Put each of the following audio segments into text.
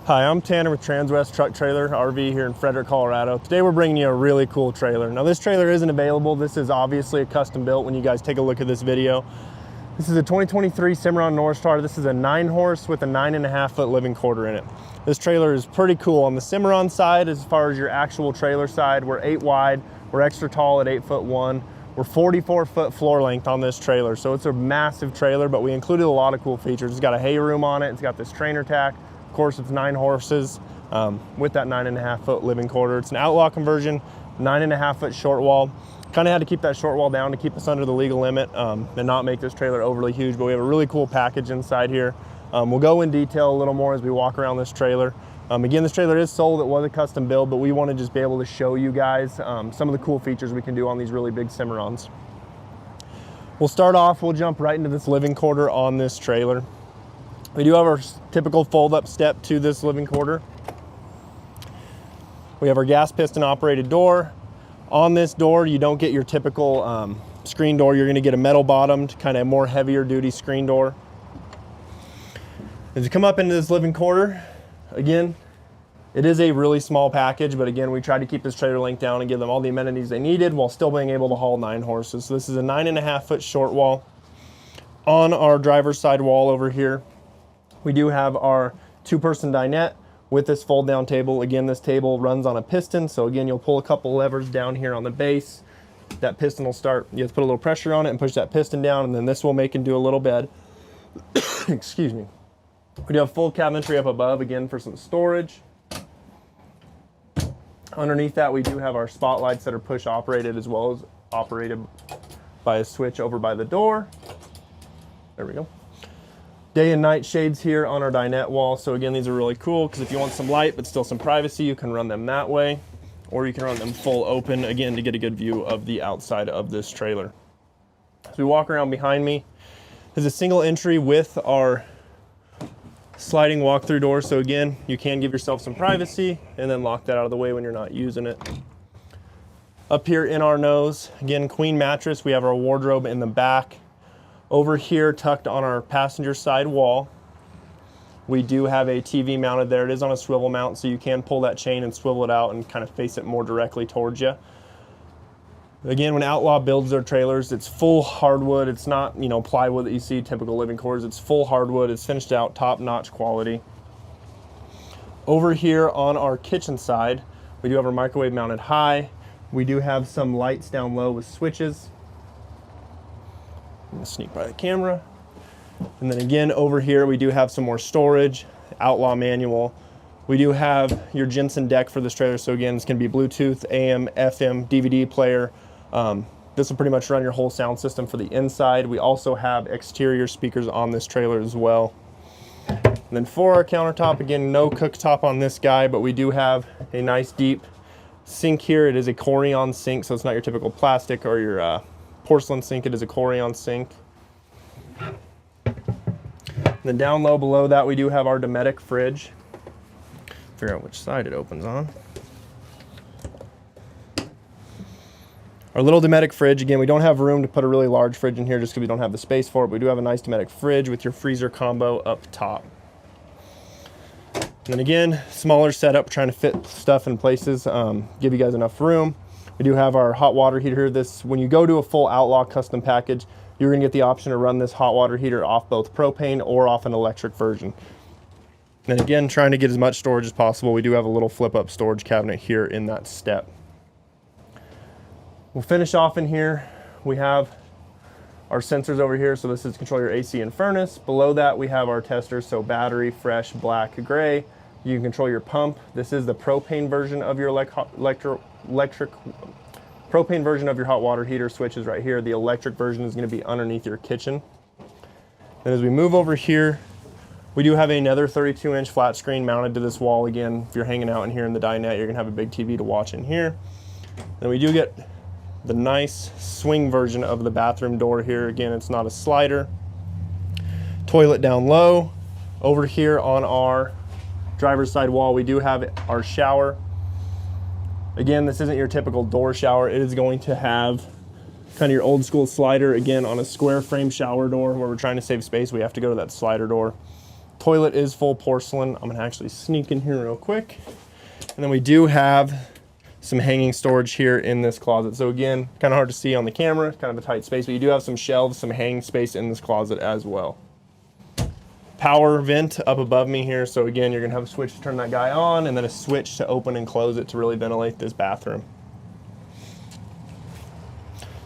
Hi, I'm Tanner with Transwest Truck Trailer RV here in Frederick, Colorado. Today we're bringing you a really cool trailer. Now this trailer isn't available. This is obviously a custom built when you guys take a look at this video. This is a 2023 Cimarron Norstar. This is a 9-horse with a 9.5-foot living quarter in it. This trailer is pretty cool. On the Cimarron side, as far as your actual trailer side, we're 8 wide. We're extra tall at 8'1". We're 44-foot floor length on this trailer. So it's a massive trailer, but we included a lot of cool features. It's got a hay room on it. It's got this trainer tack. Of course, it's 9 horses with that 9.5-foot living quarter. It's an outlaw conversion, 9.5-foot short wall. Kind of had to keep that short wall down to keep us under the legal limit and not make this trailer overly huge, but we have a really cool package inside here. We'll go in detail a little more as we walk around this trailer. Again, this trailer is sold. It was a custom build, but we want to just be able to show you guys some of the cool features we can do on these really big Cimarrons. We'll start off, we'll jump right into this living quarter on this trailer. We do have our typical fold-up step to this living quarter. We have our gas piston operated door. On this door, you don't get your typical screen door. You're gonna get a metal bottomed, kind of more heavier duty screen door. As you come up into this living quarter, again, it is a really small package, but again, we tried to keep this trailer length down and give them all the amenities they needed while still being able to haul 9 horses. So this is a 9.5-foot short wall. On our driver's side wall over here, we do have our 2-person dinette with this fold down table. Again, this table runs on a piston. So again, you'll pull a couple levers down here on the base. That piston will start, you have to put a little pressure on it and push that piston down, and then this will make into a little bed. Excuse me. We do have full cabinetry up above, again, for some storage. Underneath that, we do have our spotlights that are push operated as well as operated by a switch over by the door. There we go. Day and night shades here on our dinette wall. So again, these are really cool because if you want some light but still some privacy, you can run them that way, or you can run them full open, again, to get a good view of the outside of this trailer. As we walk around behind me, there's a single entry with our sliding walk-through door. So again, you can give yourself some privacy and then lock that out of the way when you're not using it. Up here in our nose, again, queen mattress. We have our wardrobe in the back. Over here, tucked on our passenger side wall, we do have a TV mounted there. It is on a swivel mount, so you can pull that chain and swivel it out and kind of face it more directly towards you. Again, when Outlaw builds their trailers, it's full hardwood. It's not, you know, plywood that you see typical living quarters. It's full hardwood. It's finished out, top-notch quality. Over here on our kitchen side, we do have our microwave mounted high. We do have some lights down low with switches. I'm gonna sneak by the camera. And then again, over here, we do have some more storage, Outlaw manual. We do have your Jensen deck for this trailer. So again, it's gonna be Bluetooth, AM, FM, DVD player. This will pretty much run your whole sound system for the inside. We also have exterior speakers on this trailer as well. And then for our countertop, again, no cooktop on this guy, but we do have a nice deep sink here. It is a Corian sink, so it's not your typical plastic or your porcelain sink. It is a Corian sink. And then down low below that, we do have our Dometic fridge. Figure out which side it opens on. Our little Dometic fridge. Again, we don't have room to put a really large fridge in here just because we don't have the space for it, but we do have a nice Dometic fridge with your freezer combo up top. And then again, smaller setup, trying to fit stuff in places, give you guys enough room. We do have our hot water heater. This, when you go to a full Outlaw custom package, you're gonna get the option to run this hot water heater off both propane or off an electric version. And again, trying to get as much storage as possible, we do have a little flip-up storage cabinet here in that step. We'll finish off in here. We have our sensors over here. So this is to control your AC and furnace. Below that, we have our testers. So battery, fresh, black, gray. You can control your pump. This is the propane version of your propane version of your hot water heater. Switches right here. The electric version is going to be underneath your kitchen. And as we move over here, we do have another 32-inch flat screen mounted to this wall. Again, if you're hanging out in here in the dinette, you're going to have a big TV to watch in here. Then we do get the nice swing version of the bathroom door here. Again, it's not a slider. Toilet down low. Over here on our driver's side wall, we do have our shower. Again, this isn't your typical door shower. It is going to have kind of your old school slider. Again, on a square frame shower door where we're trying to save space, we have to go to that slider door. Toilet is full porcelain. I'm gonna actually sneak in here real quick. And then we do have some hanging storage here in this closet. So again, kind of hard to see on the camera, kind of a tight space, but you do have some shelves, some hanging space in this closet as well. Power vent up above me here. So again, you're gonna have a switch to turn that guy on and then a switch to open and close it to really ventilate this bathroom.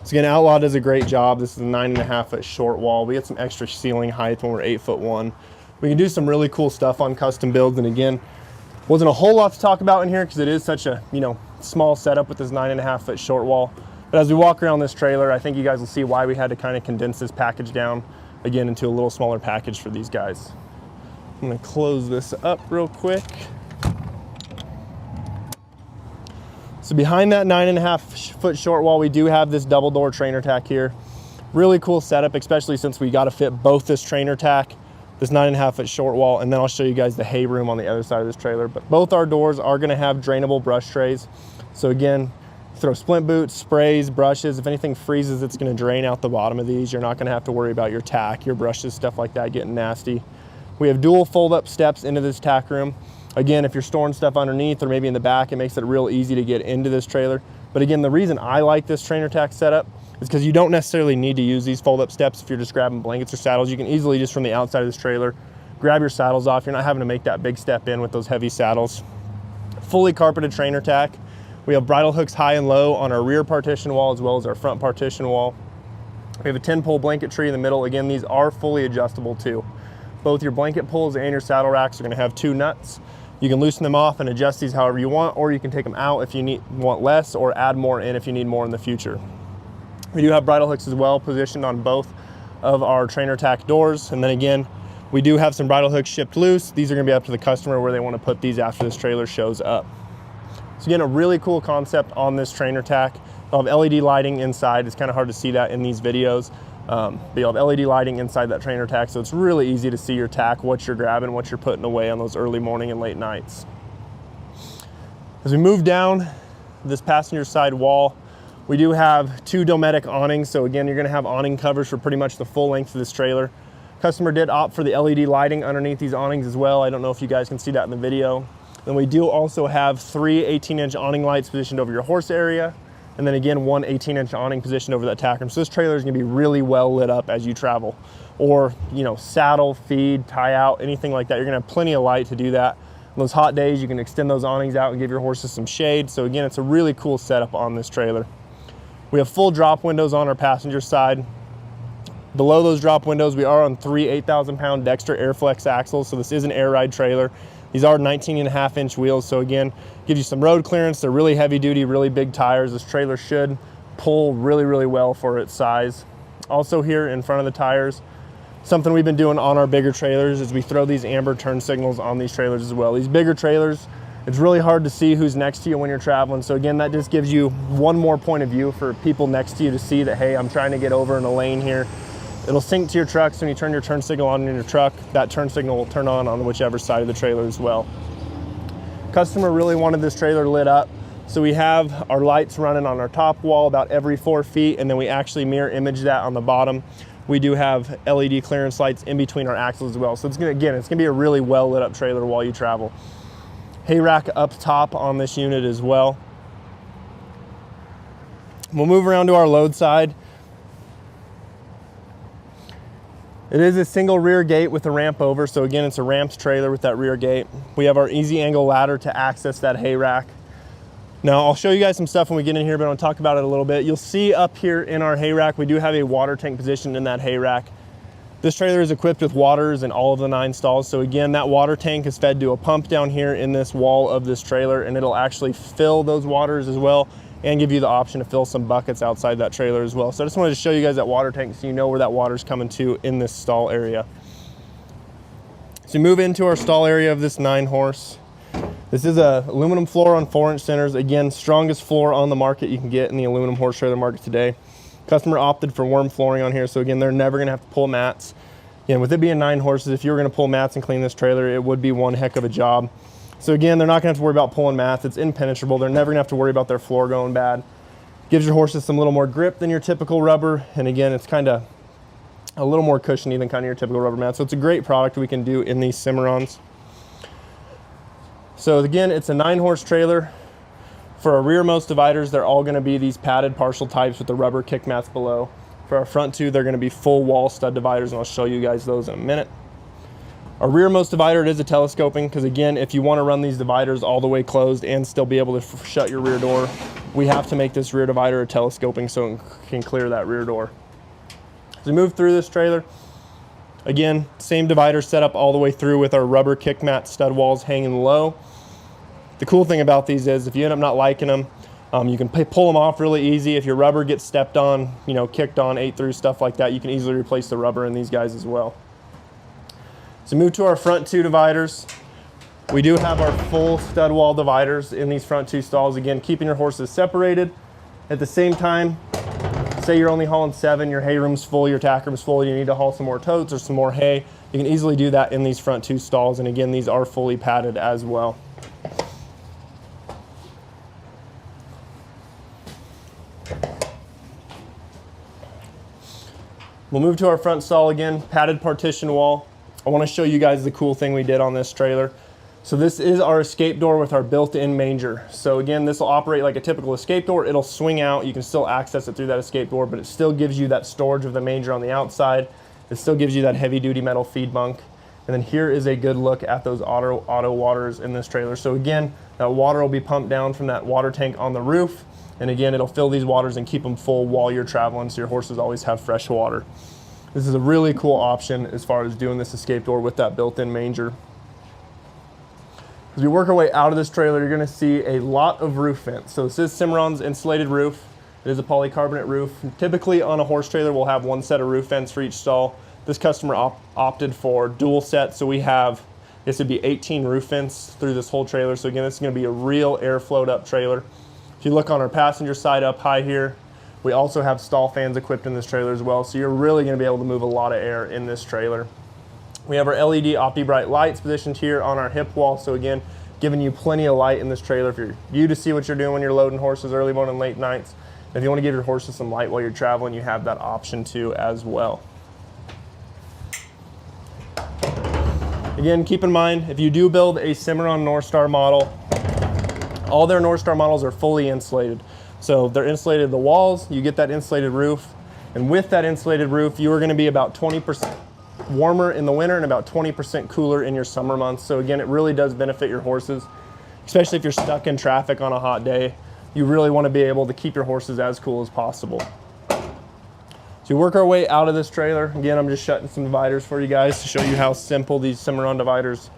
So again, Outlaw does a great job. This is a 9.5 foot short wall. We get some extra ceiling height when we're 8'1". We can do some really cool stuff on custom builds. And again, wasn't a whole lot to talk about in here because it is such a, you know, small setup with this 9.5 foot short wall. But as we walk around this trailer, I think you guys will see why we had to kind of condense this package down again into a little smaller package for these guys. I'm gonna close this up real quick. So behind that 9.5 foot short wall, we do have this double door trainer tack here. Really cool setup, especially since we got to fit both this trainer tack, this 9.5 foot short wall, and then I'll show you guys the hay room on the other side of this trailer. But both our doors are gonna have drainable brush trays. So again, throw splint boots, sprays, brushes. If anything freezes, it's gonna drain out the bottom of these. You're not gonna have to worry about your tack, your brushes, stuff like that getting nasty. We have dual fold up steps into this tack room. Again, if you're storing stuff underneath or maybe in the back, it makes it real easy to get into this trailer. But again, the reason I like this trainer tack setup is because you don't necessarily need to use these fold up steps if you're just grabbing blankets or saddles. You can easily just from the outside of this trailer, grab your saddles off. You're not having to make that big step in with those heavy saddles. Fully carpeted trainer tack. We have bridle hooks high and low on our rear partition wall as well as our front partition wall. We have a 10-pole blanket tree in the middle. Again, these are fully adjustable too. Both your blanket pulls and your saddle racks are gonna have 2 nuts. You can loosen them off and adjust these however you want, or you can take them out if you want less, or add more in if you need more in the future. We do have bridle hooks as well positioned on both of our trainer tack doors. And then again, we do have some bridle hooks shipped loose. These are gonna be up to the customer where they wanna put these after this trailer shows up. So again, a really cool concept on this trainer tack. You'll have LED lighting inside. It's kind of hard to see that in these videos. But you'll have LED lighting inside that trainer tack, so it's really easy to see your tack, what you're grabbing, what you're putting away on those early morning and late nights. As we move down this passenger side wall, we do have 2 dometic awnings. So again, you're gonna have awning covers for pretty much the full length of this trailer. Customer did opt for the LED lighting underneath these awnings as well. I don't know if you guys can see that in the video. Then we do also have 3 18-inch awning lights positioned over your horse area. And then again, 1 18-inch awning positioned over that tack room. So this trailer is gonna be really well lit up as you travel. Or, you know, saddle, feed, tie out, anything like that. You're gonna have plenty of light to do that. On those hot days, you can extend those awnings out and give your horses some shade. So again, it's a really cool setup on this trailer. We have full drop windows on our passenger side. Below those drop windows, we are on 3 8,000-pound Dexter Airflex axles. So this is an Aire Ride trailer. These are 19.5-inch wheels, so again, gives you some road clearance. They're really heavy duty, really big tires. This trailer should pull really, really well for its size. Also here in front of the tires, something we've been doing on our bigger trailers is we throw these amber turn signals on these trailers as well. These bigger trailers, it's really hard to see who's next to you when you're traveling. So again, that just gives you one more point of view for people next to you to see that, hey, I'm trying to get over in a lane here. It'll sync to your truck, so when you turn your turn signal on in your truck, that turn signal will turn on whichever side of the trailer as well. Customer really wanted this trailer lit up, so we have our lights running on our top wall about every 4 feet, and then we actually mirror image that on the bottom. We do have LED clearance lights in between our axles as well. So it's gonna be a really well lit up trailer while you travel. Hay rack up top on this unit as well. We'll move around to our load side. It is a single rear gate with a ramp over. So again, it's a ramped trailer with that rear gate. We have our easy angle ladder to access that hay rack. Now I'll show you guys some stuff when we get in here, but I'll talk about it a little bit. You'll see up here in our hay rack, we do have a water tank positioned in that hay rack. This trailer is equipped with waters in all of the 9 stalls. So again, that water tank is fed to a pump down here in this wall of this trailer, and it'll actually fill those waters as well and give you the option to fill some buckets outside that trailer as well. So I just wanted to show you guys that water tank so you know where that water's coming to in this stall area. So you move into our stall area of this 9-horse. This is a aluminum floor on 4-inch centers. Again, strongest floor on the market you can get in the aluminum horse trailer market today. Customer opted for werm flooring on here, so again, they're never gonna have to pull mats. Again, with it being 9 horses, if you were gonna pull mats and clean this trailer, it would be one heck of a job. So again, they're not gonna have to worry about pulling mats. It's impenetrable. They're never gonna have to worry about their floor going bad. Gives your horses some little more grip than your typical rubber. And again, it's kind of a little more cushiony than kind of your typical rubber mat. So it's a great product we can do in these Cimarrons. So again, it's a 9-horse trailer. For our rearmost dividers, they're all going to be these padded partial types with the rubber kick mats below. For our front two, they're going to be full wall stud dividers, and I'll show you guys those in a minute. Our rearmost divider, it is a telescoping, because again, if you want to run these dividers all the way closed and still be able to shut your rear door, we have to make this rear divider a telescoping so it can clear that rear door. As we move through this trailer, again, same divider set up all the way through with our rubber kick mat stud walls hanging low. The cool thing about these is if you end up not liking them, you can pull them off really easy. If your rubber gets stepped on, you know, kicked on, ate through, stuff like that, you can easily replace the rubber in these guys as well. So move to our front two dividers. We do have our full stud wall dividers in these front two stalls. Again, keeping your horses separated. At the same time, say you're only hauling 7, your hay room's full, your tack room's full, you need to haul some more totes or some more hay, you can easily do that in these front two stalls. And again, these are fully padded as well. We'll move to our front stall again, padded partition wall. I want to show you guys the cool thing we did on this trailer. So this is our escape door with our built-in manger. So again, this will operate like a typical escape door. It'll swing out. You can still access it through that escape door, but it still gives you that storage of the manger on the outside. It still gives you that heavy-duty metal feed bunk. And then here is a good look at those auto waters in this trailer. So again, that water will be pumped down from that water tank on the roof. And again, it'll fill these waters and keep them full while you're traveling, so your horses always have fresh water. This is a really cool option as far as doing this escape door with that built-in manger. As we work our way out of this trailer, you're gonna see a lot of roof vents. So this is Cimarron's insulated roof. It is a polycarbonate roof. Typically on a horse trailer, we'll have one set of roof vents for each stall. This customer opted for dual sets, so we have, this would be 18 roof vents through this whole trailer. So again, this is gonna be a real air flowed up trailer. If you look on our passenger side up high here, we also have stall fans equipped in this trailer as well, so you're really going to be able to move a lot of air in this trailer. We have our LED OptiBright lights positioned here on our hip wall, so again, giving you plenty of light in this trailer for you to see what you're doing when you're loading horses early morning, late nights. If you want to give your horses some light while you're traveling, you have that option too as well. Again, keep in mind, if you do build a Cimarron Norstar model, all their Norstar models are fully insulated. So they're insulated the walls, you get that insulated roof, and with that insulated roof, you are going to be about 20% warmer in the winter and about 20% cooler in your summer months. So again, it really does benefit your horses, especially if you're stuck in traffic on a hot day. You really want to be able to keep your horses as cool as possible. So we work our way out of this trailer. Again, I'm just shutting some dividers for you guys to show you how simple these Cimarron dividers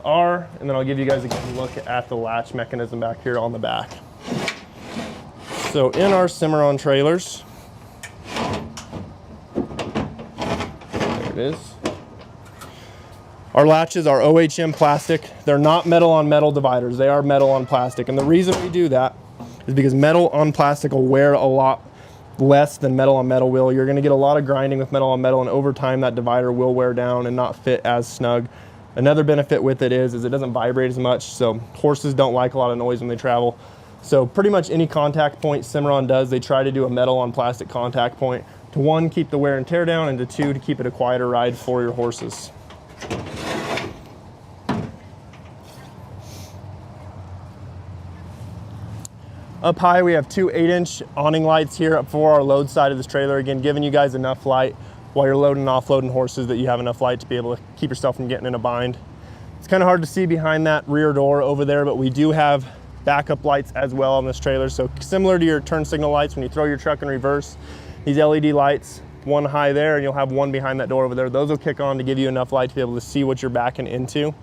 are, and then I'll give you guys a good look at the latch mechanism back here on the back. So in our Cimarron trailers, there it is. Our latches are OHM plastic. They're not metal on metal dividers. They are metal on plastic. And the reason we do that is because metal on plastic will wear a lot less than metal on metal will. You're going to get a lot of grinding with metal on metal, and over time that divider will wear down and not fit as snug. Another benefit with it is it doesn't vibrate as much, so horses don't like a lot of noise when they travel. So pretty much any contact point Cimarron does, they try to do a metal on plastic contact point to, 1, keep the wear and tear down, and to 2, to keep it a quieter ride for your horses. Up high, we have 2 8-inch awning lights here up for our load side of this trailer. Again, giving you guys enough light while you're loading and offloading horses that you have enough light to be able to keep yourself from getting in a bind. It's kind of hard to see behind that rear door over there, but we do have backup lights as well on this trailer. So similar to your turn signal lights when you throw your truck in reverse, these LED lights, 1 high there, and you'll have 1 behind that door over there. Those will kick on to give you enough light to be able to see what you're backing into.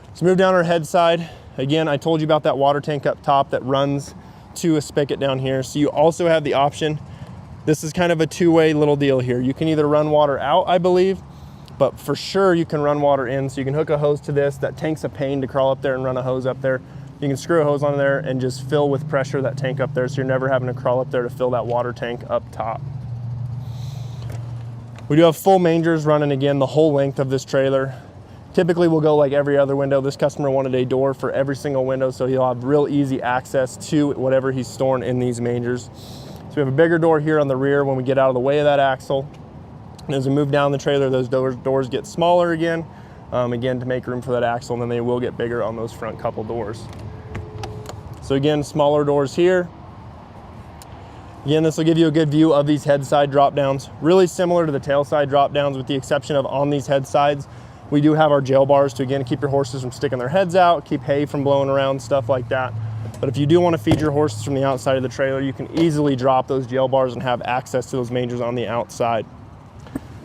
Let's move down our head side. Again, I told you about that water tank up top that runs to a spigot down here. So you also have the option. This is kind of a 2-way little deal here. You can either run water out, I believe, but for sure you can run water in. So you can hook a hose to this. That tank's a pain to crawl up there and run a hose up there. You can screw a hose on there and just fill with pressure that tank up there, so you're never having to crawl up there to fill that water tank up top. We do have full mangers running again the whole length of this trailer. Typically we'll go like every other window. This customer wanted a door for every single window, so he'll have real easy access to whatever he's storing in these mangers. So we have a bigger door here on the rear when we get out of the way of that axle. And as we move down the trailer, those doors get smaller again, again to make room for that axle, and then they will get bigger on those front couple doors. So again, smaller doors here. Again, this will give you a good view of these head side drop downs. Really similar to the tail side drop downs, with the exception of on these head sides, we do have our jail bars to, again, keep your horses from sticking their heads out, keep hay from blowing around, stuff like that. But if you do want to feed your horses from the outside of the trailer, you can easily drop those jail bars and have access to those mangers on the outside.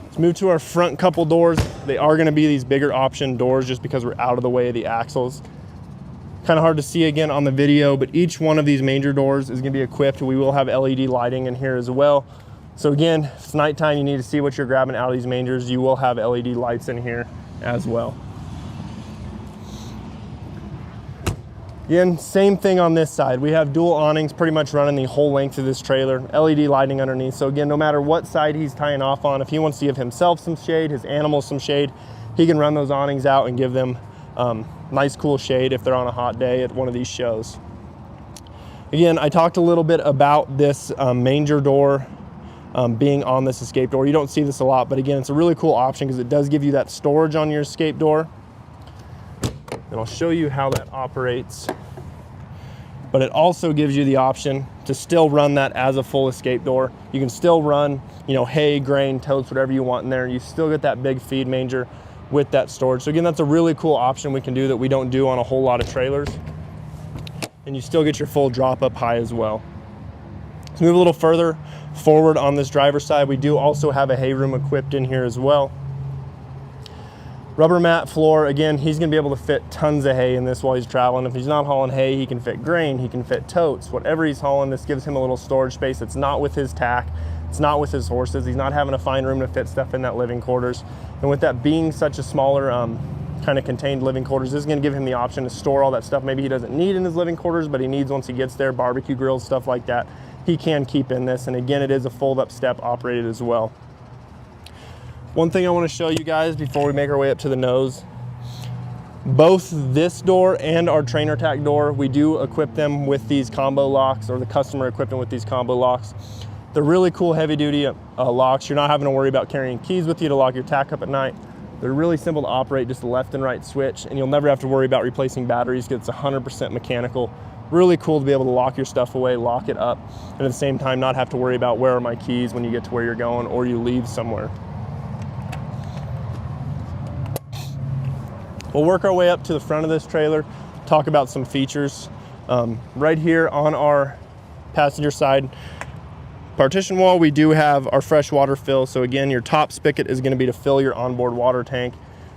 Let's move to our front couple doors. They are going to be these bigger option doors just because we're out of the way of the axles. Kind of hard to see again on the video, but each one of these manger doors is going to be equipped. We will have LED lighting in here as well. So again, if it's nighttime, you need to see what you're grabbing out of these mangers, you will have LED lights in here as well. Again, same thing on this side. We have dual awnings pretty much running the whole length of this trailer, LED lighting underneath. So again, no matter what side he's tying off on, if he wants to give himself some shade, his animals some shade, he can run those awnings out and give them nice cool shade if they're on a hot day at one of these shows. Again, I talked a little bit about this manger door being on this escape door. You don't see this a lot, but again, it's a really cool option because it does give you that storage on your escape door. And I'll show you how that operates. But it also gives you the option to still run that as a full escape door. You can still run, you know, hay, grain, totes, whatever you want in there. You still get that big feed manger with that storage. So again, that's a really cool option we can do that we don't do on a whole lot of trailers. And you still get your full drop up high as well. Let's move a little further forward on this driver's side. We do also have a hay room equipped in here as well. Rubber mat floor. Again, he's gonna be able to fit tons of hay in this while he's traveling. If he's not hauling hay, he can fit grain, he can fit totes, whatever he's hauling. This gives him a little storage space. It's not with his tack, it's not with his horses. He's not having to find room to fit stuff in that living quarters. And with that being such a smaller kind of contained living quarters, this is gonna give him the option to store all that stuff maybe he doesn't need in his living quarters, but he needs once he gets there, barbecue grills, stuff like that, he can keep in this. And again, it is a fold up step operated as well. One thing I want to show you guys before we make our way up to the nose, both this door and our trainer tack door, we do equip them with these combo locks, or the customer equipped them with these combo locks. They're really cool heavy duty locks. You're not having to worry about carrying keys with you to lock your tack up at night. They're really simple to operate, just a left and right switch, and you'll never have to worry about replacing batteries because it's 100% mechanical. Really cool to be able to lock your stuff away, lock it up, and at the same time not have to worry about where are my keys when you get to where you're going or you leave somewhere. We'll work our way up to the front of this trailer, talk about some features. Right here on our passenger side partition wall, we do have our fresh water fill. So again, your top spigot is gonna be to fill your onboard water tank.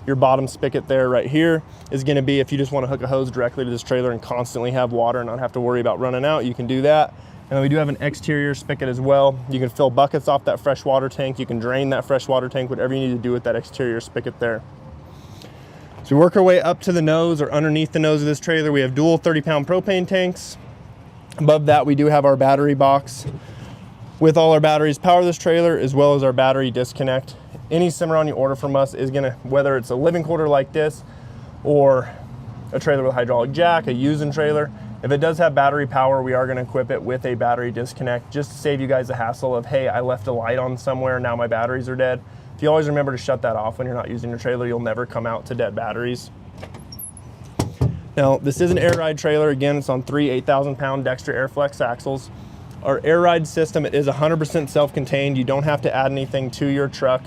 Your bottom spigot there right here is gonna be if you just wanna hook a hose directly to this trailer and constantly have water and not have to worry about running out, you can do that. And then we do have an exterior spigot as well. You can fill buckets off that fresh water tank. You can drain that fresh water tank, whatever you need to do with that exterior spigot there. So we work our way up to the nose, or underneath the nose of this trailer. We have dual 30-pound propane tanks. Above that, we do have our battery box with all our batteries power this trailer, as well as our battery disconnect. Any Cimarron you order from us is gonna, whether it's a living quarter like this or a trailer with a hydraulic jack, a using trailer, if it does have battery power, we are gonna equip it with a battery disconnect just to save you guys the hassle of, hey, I left a light on somewhere, now my batteries are dead. If you always remember to shut that off when you're not using your trailer, you'll never come out to dead batteries. Now, this is an Aire Ride trailer. Again, it's on 3 8,000-pound Dexter Airflex axles. Our Aire Ride system, it is 100% self-contained. You don't have to add anything to your truck.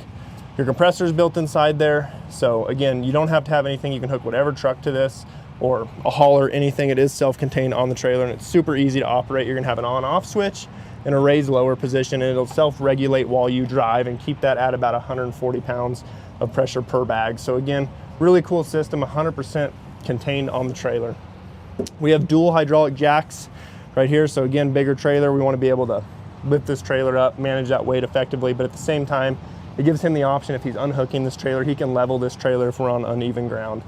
Your compressor is built inside there. So again, you don't have to have anything. You can hook whatever truck to this, or a hauler, anything. It is self-contained on the trailer, and it's super easy to operate. You're gonna have an on-off switch in a raised lower position, and it'll self-regulate while you drive and keep that at about 140 pounds of pressure per bag. So again, really cool system, 100% contained on the trailer. We have dual hydraulic jacks right here. So again, bigger trailer, we want to be able to lift this trailer up, manage that weight effectively, but at the same time, it gives him the option, if he's unhooking this trailer, he can level this trailer if we're on uneven ground.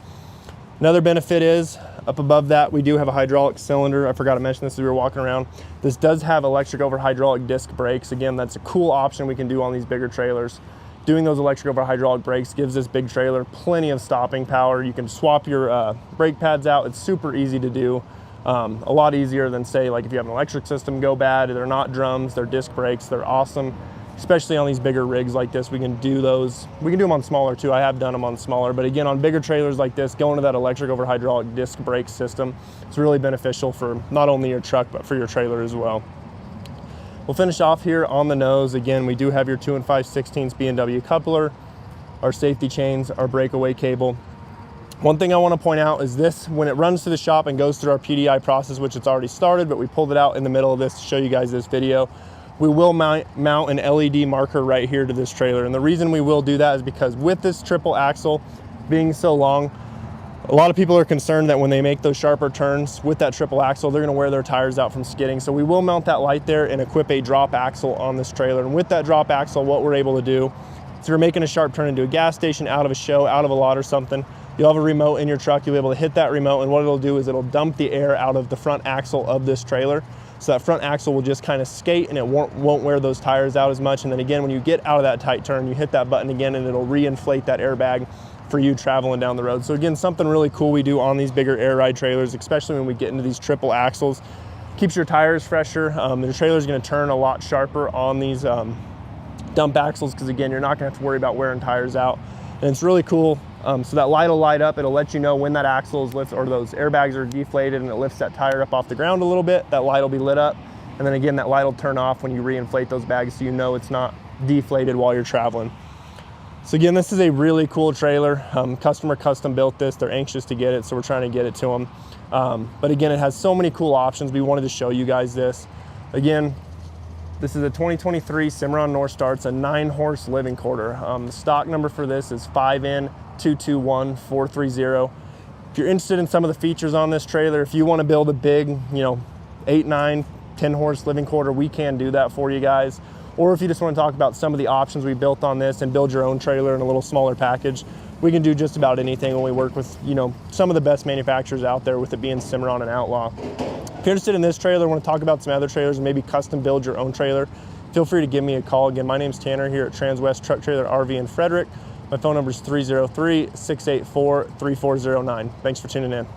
Another benefit is, up above that, we do have a hydraulic cylinder. I forgot to mention this as we were walking around. This does have electric over hydraulic disc brakes. Again, that's a cool option we can do on these bigger trailers. Doing those electric over hydraulic brakes gives this big trailer plenty of stopping power. You can swap your brake pads out. It's super easy to do. A lot easier than, say, like if you have an electric system go bad. They're not drums, they're disc brakes. They're awesome. especially on these bigger rigs like this. We can do those. We can do them on smaller too. I have done them on smaller, but again, on bigger trailers like this, going to that electric over hydraulic disc brake system, it's really beneficial for not only your truck, but for your trailer as well. We'll finish off here on the nose. Again, we do have your 2 5/16 B&W coupler, our safety chains, our breakaway cable. One thing I want to point out is this, when it runs to the shop and goes through our PDI process, which it's already started, but we pulled it out in the middle of this to show you guys this video, we will mount an LED marker right here to this trailer. And the reason we will do that is because with this triple axle being so long, a lot of people are concerned that when they make those sharper turns with that triple axle, they're gonna wear their tires out from skidding. So we will mount that light there and equip a drop axle on this trailer. And with that drop axle, what we're able to do, if you're making a sharp turn into a gas station, out of a show, out of a lot or something, you'll have a remote in your truck. You'll be able to hit that remote, and what it'll do is it'll dump the air out of the front axle of this trailer. So that front axle will just kind of skate and it won't wear those tires out as much. And then again, when you get out of that tight turn, you hit that button again and it'll reinflate that airbag for you traveling down the road. So again, something really cool we do on these bigger Aire Ride trailers, especially when we get into these triple axles. Keeps your tires fresher. The trailer's gonna turn a lot sharper on these dump axles, because again, you're not gonna have to worry about wearing tires out. And it's really cool. So that light will light up. It'll let you know when that axle is lifted or those airbags are deflated, and it lifts that tire up off the ground a little bit. That light will be lit up. And then again, that light will turn off when you reinflate those bags, so you know it's not deflated while you're traveling. So again, this is a really cool trailer. Customer custom built this. They're anxious to get it, so we're trying to get it to them. But again, it has so many cool options. We wanted to show you guys this. Again, this is a 2023 Cimarron Norstar. It's a 9-horse living quarter. The stock number for this is 5N221430. If you're interested in some of the features on this trailer, if you want to build a big, 8, 9, 10-horse living quarter, we can do that for you guys. Or if you just want to talk about some of the options we built on this and build your own trailer in a little smaller package, we can do just about anything when we work with, some of the best manufacturers out there, with it being Cimarron and Outlaw. If you're interested in this trailer, want to talk about some other trailers, and maybe custom build your own trailer, feel free to give me a call. Again, my name's Tanner here at Transwest Truck Trailer RV in Frederick. My phone number is 303-684-3409. Thanks for tuning in.